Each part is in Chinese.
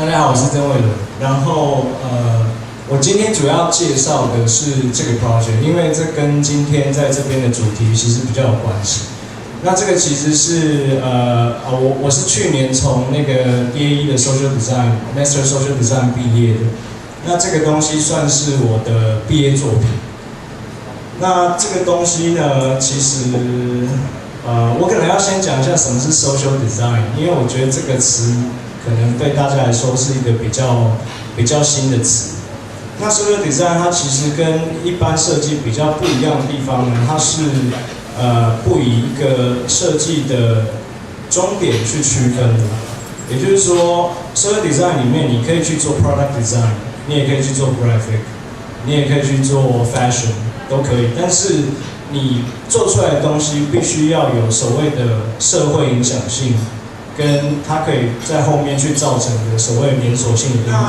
大家好，我是曾伟伦。然后我今天主要介绍的是这个 project， 因为这跟今天在这边的主题其实比较有关系。那这个其实是我是去年从那个 DAE 的 Social Design、Master Social Design 毕业的。那这个东西算是我的毕业作品。那这个东西呢，其实我可能要先讲一下什么是 Social Design， 因为我觉得这个词可能对大家来说是一个比较新的词。那 Social Design 它其实跟一般设计比较不一样的地方呢，它是不以一个设计的终点去区分的。也就是说 ，Social Design 里面你可以去做 Product Design， 你也可以去做 Graphic， 你也可以去做 Fashion， 都可以。但是你做出来的东西必须要有所谓的社会影响性，跟它可以在后面去造成的所谓连锁性的影响。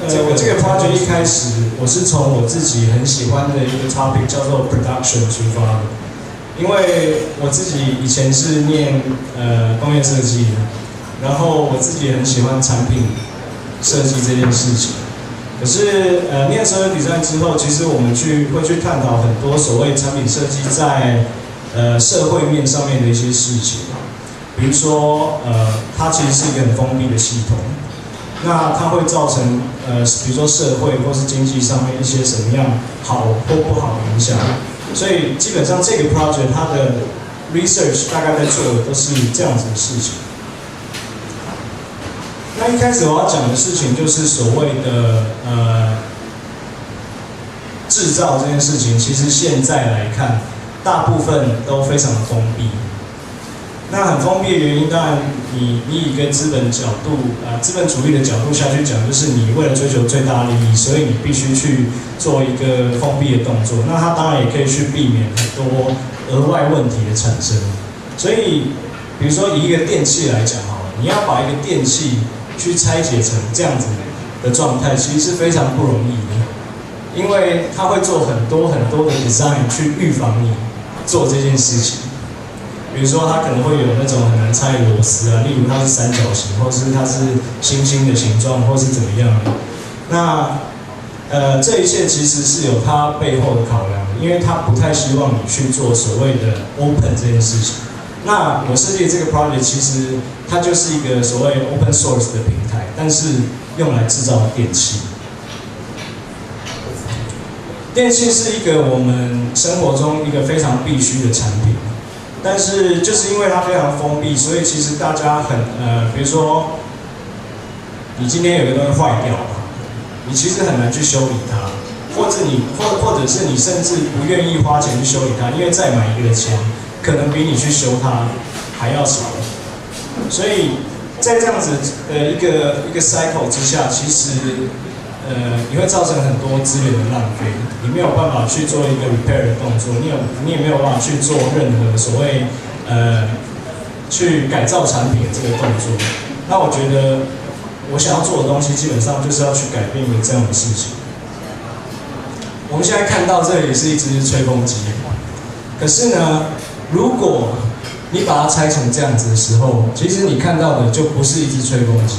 这个 project 一开始我是从我自己很喜欢的一个 topic 叫做 production 出发的，因为我自己以前是念工业设计的，然后我自己很喜欢产品设计这件事情。可是念 Social Design 之后，其实我们会去探讨很多所谓产品设计在社会面上面的一些事情，比如说它其实是一个很封闭的系统，那它会造成比如说社会或是经济上面一些什么样好或不好的影响，所以基本上这个 project 它的 research 大概在做的都是这样子的事情。那一开始我要讲的事情就是所谓的制造这件事情，其实现在来看，大部分都非常的封闭。那很封闭的原因，当然你以一个资本角度资本主义的角度下去讲，就是你为了追求最大利益，所以你必须去做一个封闭的动作。那它当然也可以去避免很多额外问题的产生。所以，比如说以一个电器来讲好了，你要把一个电器去拆解成这样子的状态，其实是非常不容易的，因为它会做很多的 design 去预防你做这件事情。比如说，它可能会有那种很难拆的螺丝啊，例如它是三角形，或是它是星星的形状，或是怎么样的。那这一切其实是有它背后的考量的，因为它不太希望你去做所谓的 open 这件事情。那我设计的这个 project 其实它就是一个所谓 open source 的平台，但是用来制造电器。电器是一个我们生活中一个非常必须的产品，但是就是因为它非常封闭，所以其实大家比如说你今天有个东西坏掉了，你其实很难去修理它，或者是你甚至不愿意花钱去修理它，因为再买一个的钱可能比你去修它还要少。所以在这样子的一个 cycle 之下，其实你会造成很多资源的浪费，你没有办法去做一个 repair 的动作，你也没有办法去做任何所谓去改造产品的这个动作。那我觉得我想要做的东西，基本上就是要去改变一个这样的事情。我们现在看到这里是一只吹风机，可是呢，如果你把它拆成这样子的时候，其实你看到的就不是一只吹风机，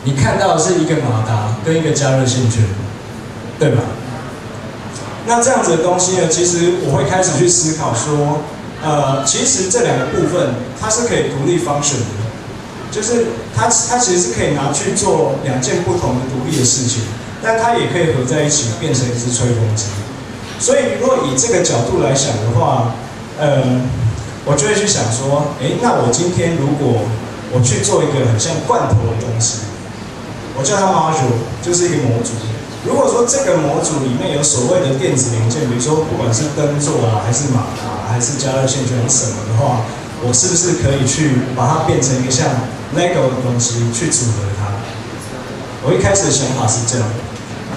你看到的是一个马达跟一个加热线圈，对吧？那这样子的东西呢，其实我会开始去思考说，其实这两个部分它是可以独立 function 的，就是它其实是可以拿去做两件不同的独立的事情，但它也可以合在一起变成一只吹风机。所以如果以这个角度来想的话，我就会去想说，那我今天如果我去做一个很像罐头的东西，我叫它 module， 就是一个模组。如果说这个模组里面有所谓的电子零件，比如说不管是灯座啊，还是马达，还是加热线圈什么的话，我是不是可以去把它变成一个像 Lego 的东西去组合它？我一开始的想法是这样，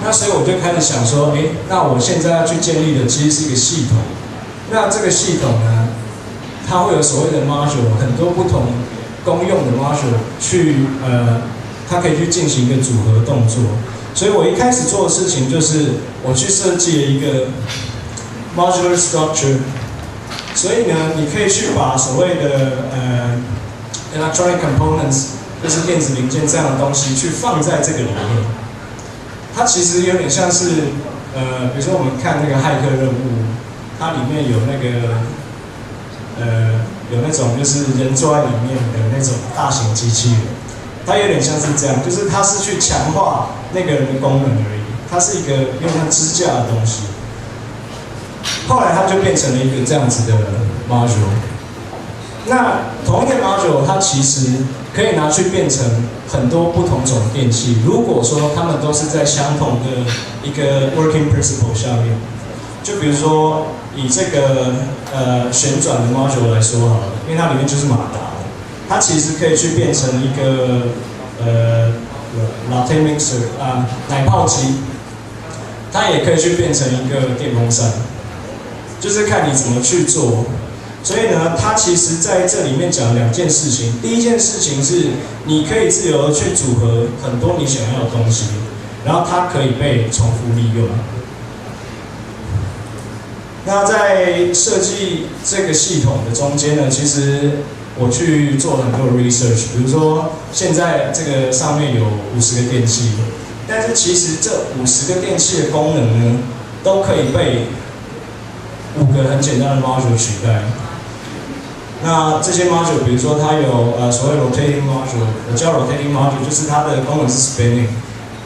那所以我就开始想说，那我现在要去建立的其实是一个系统。那这个系统呢，它会有所谓的 module， 很多不同公用的 module 去它可以去进行一个组合动作。所以我一开始做的事情就是我去设计了一个 modular structure。所以呢，你可以去把所谓的electronic components，就是电子零件这样的东西去放在这个里面。它其实有点像是比如说我们看那个骇客任务，它里面有那个有那种就是人坐在里面的那种大型机器人，它有点像是这样，就是它是去强化那个人的功能而已，它是一个有点像支架的东西。后来它就变成了一个这样子的 module。那同一个 module 它其实可以拿去变成很多不同种电器。如果说它们都是在相同的一个 working principle 下面，就比如说以这个旋转的 module 来说好了，因为它里面就是马达，它其实可以去变成一个latte mixer 奶泡机，它也可以去变成一个电风扇，就是看你怎么去做。所以呢，它其实在这里面讲2件事情。第一件事情是，你可以自由的去组合很多你想要的东西，然后它可以被重复利用。那在设计这个系统的中间呢，其实我去做了很多 research， 比如说现在这个上面有50个电器，但是其实这50个电器的功能呢，都可以被5个很简单的 module 取代。那这些 module， 比如说它有所谓 rotating module， 我叫 rotating module， 就是它的功能是 spinning，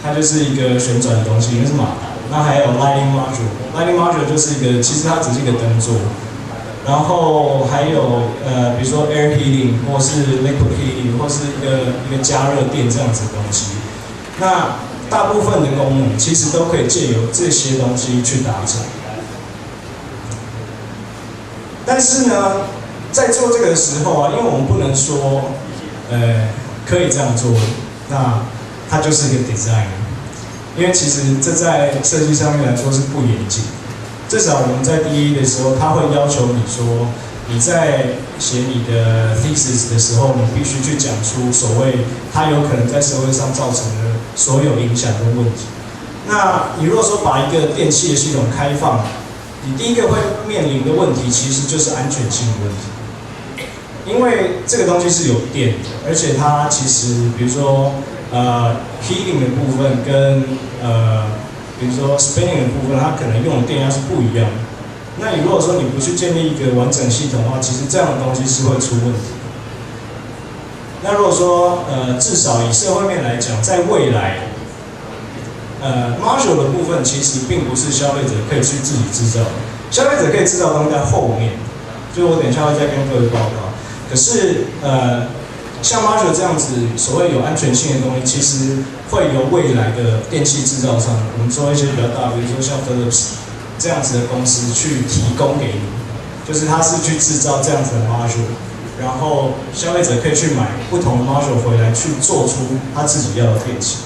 它就是一个旋转的东西，因为是马达。那还有 lighting module，lighting module 就是一个，其实它只是一个灯座。然后还有比如说 air heating 或是 liquid heating 或是一个加热垫这样子的东西。那大部分的功能其实都可以借由这些东西去达成。但是呢，在做这个的时候啊，因为我们不能说可以这样做，那它就是一个 design。因为其实这在设计上面来说是不严谨，至少我们在第一的时候，他会要求你说，你在写你的 thesis 的时候，你必须去讲出所谓它有可能在社会上造成的所有影响跟问题。那你如果说把一个电器的系统开放，你第一个会面临的问题其实就是安全性的问题，因为这个东西是有电的，而且它其实比如说heating 的部分跟比如说 spinning 的部分，它可能用的电压是不一样的。那你如果说你不去建立一个完整系统的话，其实这样的东西是会出问题的。那如果说至少以社会面来讲，在未来module 的部分其实并不是消费者可以去自己制造的，消费者可以制造的东西在后面，就我等一下会再跟各位报告。可是像 module 这样子所谓有安全性的东西，其实会由未来的电器制造商，我们说一些比较大，比如说像 Philips 这样子的公司去提供给你，就是他是去制造这样子的 module， 然后消费者可以去买不同的 module 回来去做出他自己要的电器。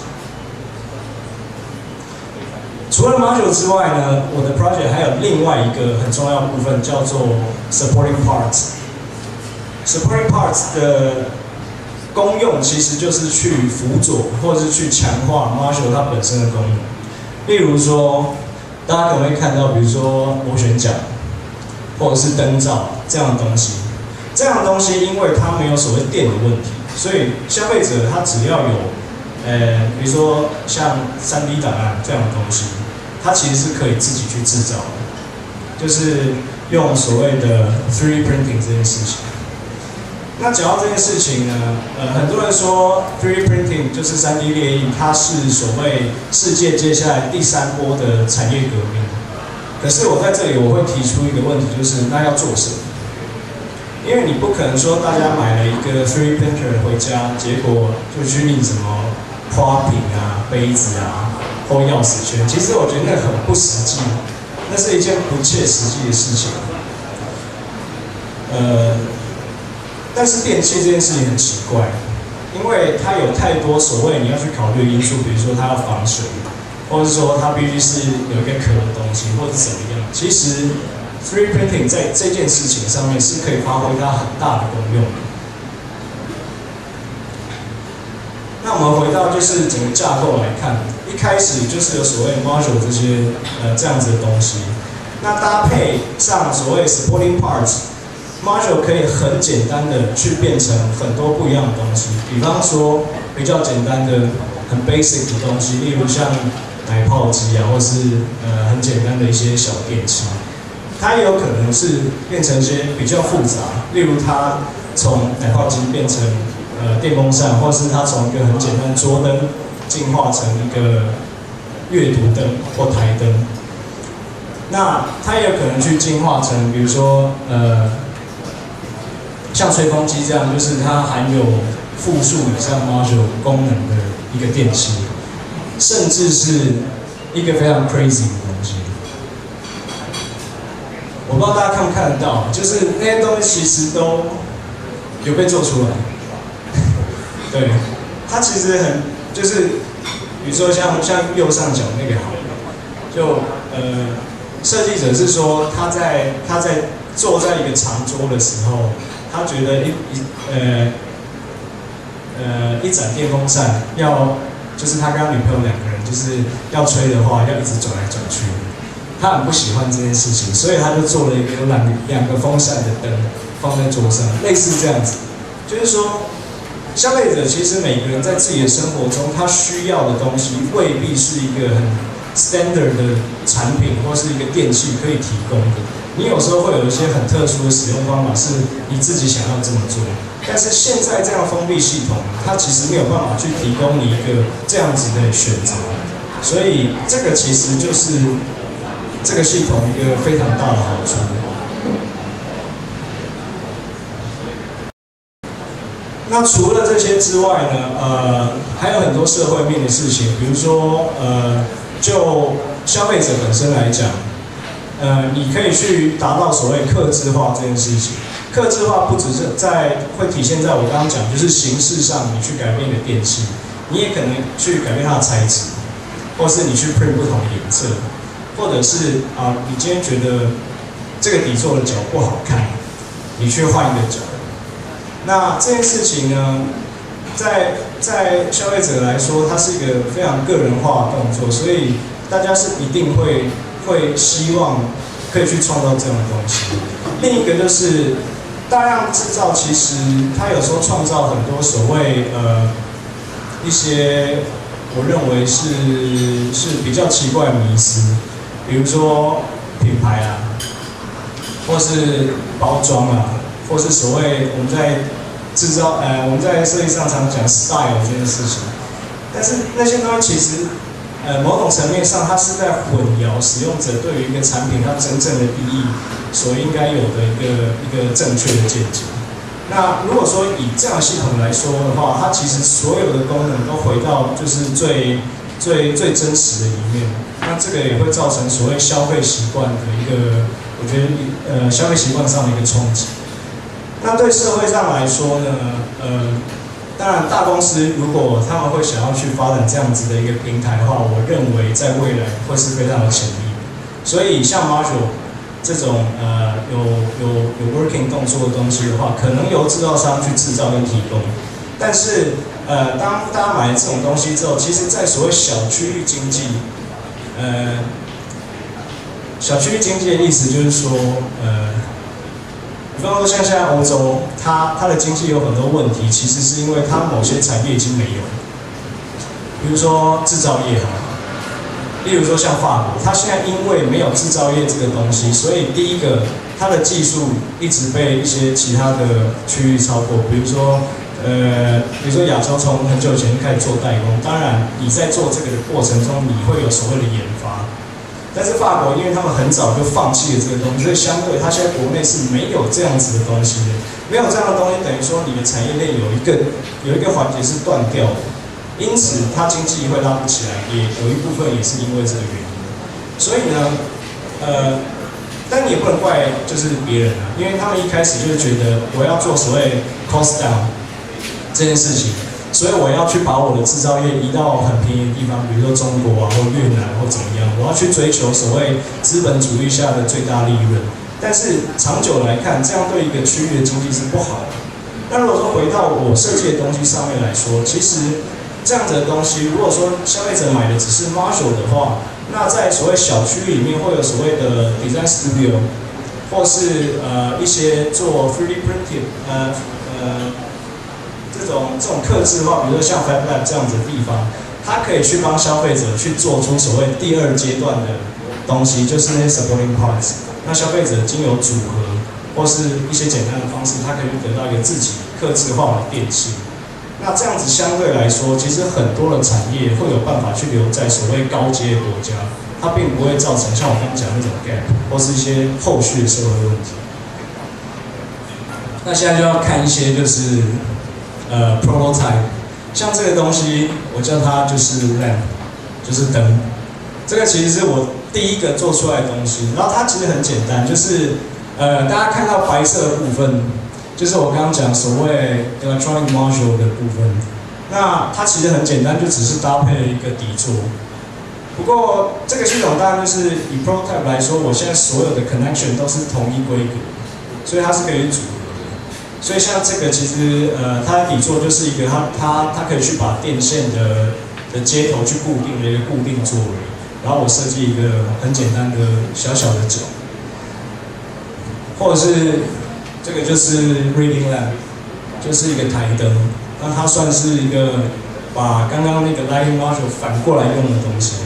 除了 module 之外呢，我的 project 还有另外一个很重要的部分叫做 supporting parts。supporting parts 的功用其实就是去辅佐或者是去强化 module 它本身的功能。例如说，大家可能会看到，比如说螺旋桨，或者是灯罩这样的东西。这样的东西，因为它没有所谓电的问题，所以消费者他只要有，比如说像3D 档案这样的东西，它其实是可以自己去制造的，就是用所谓的 3D printing 这件事情。那讲到这件事情呢，很多人说 3D printing 就是 3D 列印，它是所谓世界接下来第3波的产业革命。可是我在这里我会提出一个问题，就是那要做什么？因为你不可能说大家买了一个 3D printer 回家，结果就去印什么花瓶啊、杯子啊或钥匙圈。其实我觉得那很不实际，那是一件不切实际的事情。但是电器这件事情很奇怪，因为它有太多所谓你要去考虑的因素，比如说它要防水，或者是说它必须是有一个壳的东西，或者是怎么样。其实 3D printing 在这件事情上面是可以发挥它很大的功用的。那我们回到就是整个架构来看，一开始就是有所谓 module 这些这样子的东西，那搭配上所谓 supporting parts。module 可以很简单的去变成很多不一样的东西，比方说比较简单的、很 basic 的东西，例如像奶泡机啊，或是很简单的一些小电器，它也有可能是变成一些比较复杂，例如它从奶泡机变成电风扇，或是它从一个很简单的桌灯进化成一个阅读灯或台灯。那它也有可能去进化成，比如说像吹风机这样，就是它含有复数以上 module 功能的一个电器，甚至是一个非常 crazy 的东西。我不知道大家看不看得到，就是那些东西其实都有被做出来。对，它其实很就是，比如说像右上角那个好了，就设计者是说他在坐在一个长桌的时候，他觉得一盏电风扇就是他跟他女朋友两个人就是要吹的话，要一直转来转去。他很不喜欢这件事情，所以他就做了一个两个风扇的灯放在桌上，类似这样子。就是说，消费者其实每个人在自己的生活中，他需要的东西未必是一个很 standard 的产品或是一个电器可以提供的。你有时候会有一些很特殊的使用方法，是你自己想要这么做。但是现在这样封闭系统，它其实没有办法去提供你一个这样子的选择。所以这个其实就是这个系统一个非常大的好处。那除了这些之外呢，还有很多社会面的事情，比如说，就消费者本身来讲，你可以去达到所谓客制化这件事情。客制化不只是会体现在我刚刚讲，就是形式上你去改变的电器，你也可能去改变它的材质，或是你去 print 不同的颜色，或者是你今天觉得这个底座的角不好看，你去换一个角。那这件事情呢，在消费者来说，它是一个非常个人化的动作，所以大家是一定会希望可以去创造这样的东西。另一个就是大量制造，其实它有时候创造很多所谓一些我认为是比较奇怪的迷思，比如说品牌啊，或是包装啊，或是所谓我们在我们在设计上常讲 style 这件事情，但是那些东西其实某种层面上，它是在混淆使用者对于一个产品它真正的意义所应该有的一个正确的见解。那如果说以这样的系统来说的话，它其实所有的功能都回到就是最真实的一面。那这个也会造成所谓消费习惯的一个，我觉得消费习惯上的一个冲击。那对社会上来说呢，当然大公司如果他们会想要去发展这样子的一个平台的话，我认为在未来会是非常有潜力的。所以像 module 这种有 working 动作的东西的话，可能由制造商去制造跟提供。但是当大家买了这种东西之后，其实在所谓小区域经济，小区域经济的意思就是说，比方说像现在欧洲，它的经济有很多问题，其实是因为它某些产业已经没有了，比如说制造业哈，例如说像法国，它现在因为没有制造业这个东西，所以第一个它的技术一直被一些其他的区域超过，比如说亚洲从很久以前就开始做代工，当然你在做这个的过程中，你会有所谓的研发。但是法国因为他们很早就放弃了这个东西，所以相对它现在国内是没有这样子的东西的，没有这样的东西，等于说你的产业链有一个环节是断掉的，因此它经济会拉不起来，也有一部分也是因为这个原因。所以呢，但你也不能怪就是别人啊，因为他们一开始就是觉得我要做所谓 cost down 这件事情。所以我要去把我的制造业移到很便宜的地方，比如说中国啊，或越南或怎么样。我要去追求所谓资本主义下的最大利润。但是长久来看，这样对一个区域的经济是不好的。那如果说回到我设计的东西上面来说，其实这样子的东西，如果说消费者买的只是 module 的话，那在所谓小区域里面会有所谓的 design studio，或是一些做 3D printing 这种客制化，比如说像 Fabcafe 这样子的地方，它可以去帮消费者去做出所谓第2阶段的东西，就是那些 supporting parts。那消费者经由组合或是一些简单的方式，他可以得到一个自己客制化的电器。那这样子相对来说，其实很多的产业会有办法去留在所谓高阶的国家，它并不会造成像我刚刚讲的那种 gap 或是一些后续的社会问题。那现在就要看一些就是prototype， 像这个东西我叫它就是 lamp， 就是灯。这个其实是我第一个做出来的东西，然后它其实很简单，就是大家看到白色的部分，就是我刚刚讲所谓 electronic module 的部分。那它其实很简单，就只是搭配了一个底座。不过这个系统当然就是以 prototype 来说，我现在所有的 connection 都是同一规格，所以它是可以组合的。所以像这个其实它的底座就是一个它可以去把电线的接头去固定的一个固定座位，然后我设计一个很简单的小小的角，或者是这个就是 reading lamp， 就是一个台灯，那它算是一个把刚刚那个 lighting module 反过来用的东西。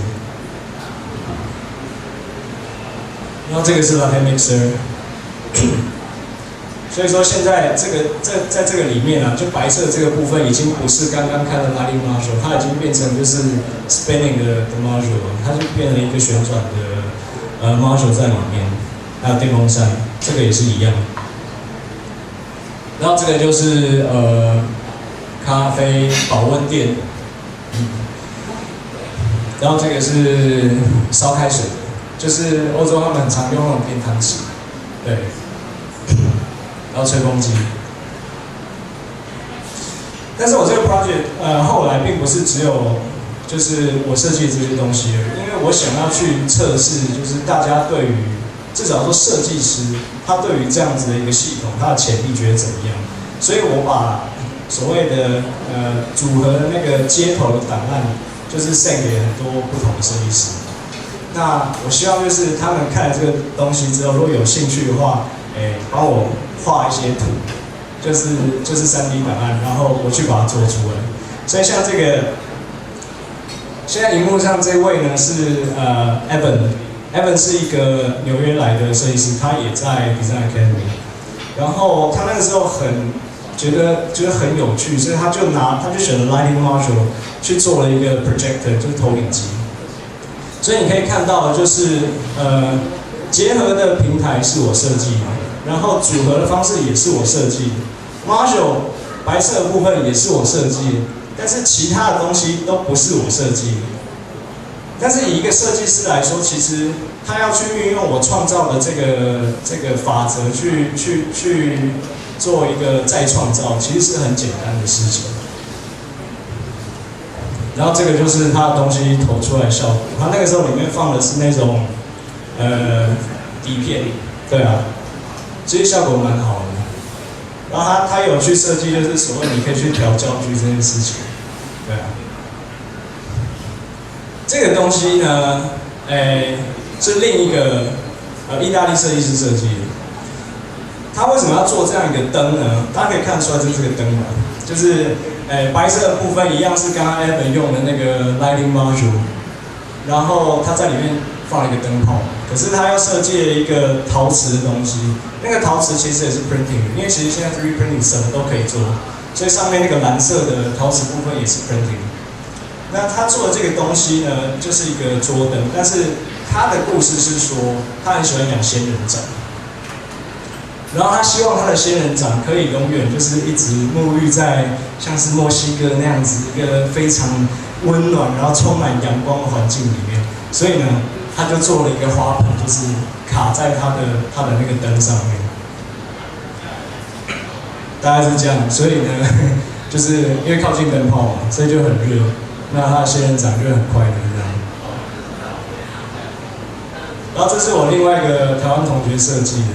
然后这个是 latte mixer， 所以说现在在这个里面啊，就白色这个部分已经不是刚刚看的 lighting module， 它已经变成就是 spinning 的 module 了，它就变成一个旋转的module 在里面，还有电风扇，这个也是一样。然后这个就是咖啡保温垫，然后这个是烧开水的。就是欧洲他们很常用那种便汤器，对，然后吹风机。但是我这个 project 后来并不是只有就是我设计这些东西而已，因为我想要去测试，就是大家对于至少说设计师他对于这样子的一个系统，他的潜力觉得怎么样？所以我把所谓的组合的那个接头的档案，就是 send 给很多不同的设计师。那我希望就是他们看了这个东西之后，如果有兴趣的话，帮我画一些图，就是3D 档案，然后我去把它做出来。所以像这个，现在荧幕上这位呢是Evan 是一个纽约来的设计师，他也在 Design Academy， 然后他那个时候觉得很有趣，所以他就选了 Lighting Module 去做了一个 Projector， 就是投影机。所以你可以看到的就是，结合的平台是我设计的，然后组合的方式也是我设计的 ，module 白色的部分也是我设计的，但是其他的东西都不是我设计的。但是以一个设计师来说，其实他要去运用我创造的这个法则去做一个再创造，其实是很简单的事情。然后这个就是他的东西投出来的效果，他那个时候里面放的是那种底片，对啊，其实效果蛮好的。然后他有去设计，就是所谓你可以去调焦距这件事情，对啊。这个东西呢，是另一个意大利设计师设计的。他为什么要做这样一个灯呢？大家可以看出来，这是个灯嘛，就是白色的部分一样是刚刚 Evan 用的那个 lighting module， 然后他在里面放了一个灯泡，可是他要设计了一个陶瓷的东西，那个陶瓷其实也是 printing 的，因为其实现在 3D printing 什么都可以做，所以上面那个蓝色的陶瓷部分也是 printing。那他做的这个东西呢，就是一个桌灯，但是他的故事是说，他很喜欢养仙人掌。然后他希望他的仙人掌可以永远就是一直沐浴在像是墨西哥那样子一个非常温暖然后充满阳光的环境里面，所以呢，他就做了一个花盆，就是卡在他的那个灯上面，大概是这样。所以呢，就是因为靠近灯泡嘛，所以就很热，那他的仙人掌就很快乐这样。然后这是我另外一个台湾同学设计的。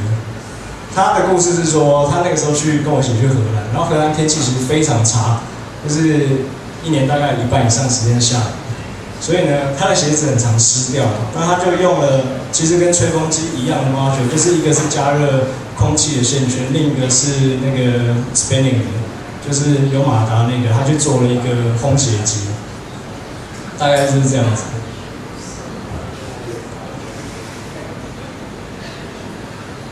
他的故事是说，他那个时候跟我一起去荷兰，然后荷兰天气其实非常差，就是一年大概1半以上时间下雨，所以呢，他的鞋子很常湿掉。那他就用了，其实跟吹风机一样的 module， 就是一个是加热空气的线圈，另一个是那个 spinning 的，就是有马达那个，他去做了一个烘鞋机，大概就是这样子。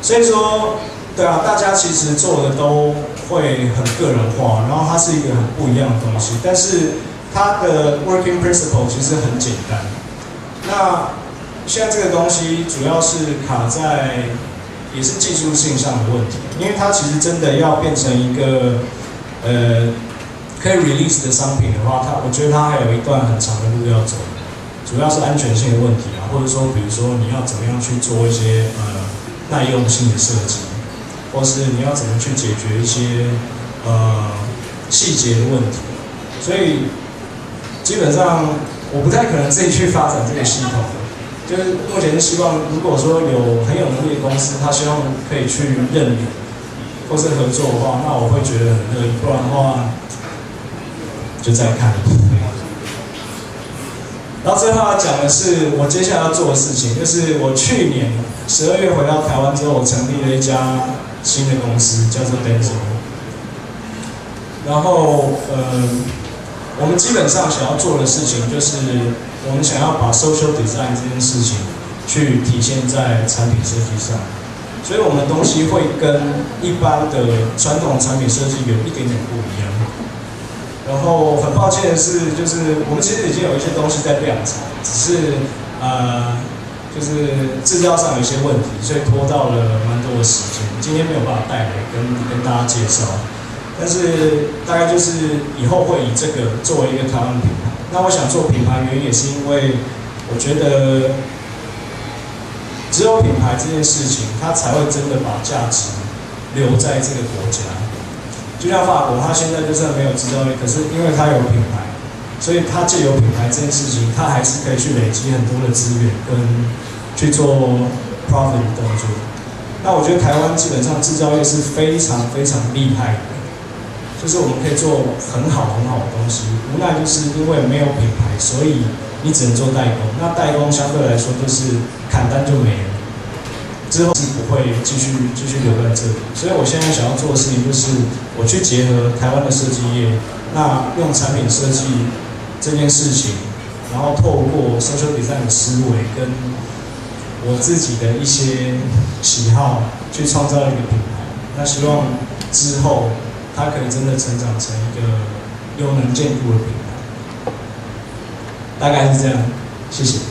所以说，对啊，大家其实做的都会很个人化，然后它是一个很不一样的东西，但是它的 working principle 其实很简单。那现在这个东西主要是卡在也是技术性上的问题，因为它其实真的要变成一个可以 release 的商品的话，我觉得它还有一段很长的路要走，主要是安全性的问题啊，或者说比如说你要怎么样去做一些耐用性的设计，或是你要怎么去解决一些细节的问题，所以基本上我不太可能自己去发展这个系统，就是目前是希望，如果说有很有能力的公司，他希望可以去认领或是合作的话，那我会觉得很乐意，不然的话就再看。然后最后要讲的是我接下来要做的事情，就是我去年12月回到台湾之后，我成立了一家新的公司，叫做 Danzo。然后我们基本上想要做的事情，就是我们想要把 social design 这件事情去体现在产品设计上，所以我们的东西会跟一般的传统产品设计有一点点不一样。然后很抱歉的是，就是我们其实已经有一些东西在量产，只是就是制造上有一些问题，所以拖到了蛮多的时间。今天没有办法带来跟大家介绍，但是大概就是以后会以这个作为一个台湾品牌。那我想做品牌原因也是因为我觉得只有品牌这件事情，它才会真的把价值留在这个国家。就像法国，它现在就算没有制造业，可是因为它有品牌，所以它借由品牌这件事情，它还是可以去累积很多的资源跟去做 profit 的动作。那我觉得台湾基本上制造业是非常非常厉害的，就是我们可以做很好很好的东西，无奈就是因为没有品牌，所以你只能做代工。那代工相对来说就是砍单就没了。之后是不会继续留在这里，所以我现在想要做的事情就是，我去结合台湾的设计业，那用产品设计这件事情，然后透过 social design 的思维跟我自己的一些喜好，去创造一个品牌。那希望之后它可以真的成长成一个优能见度的品牌，大概是这样，谢谢。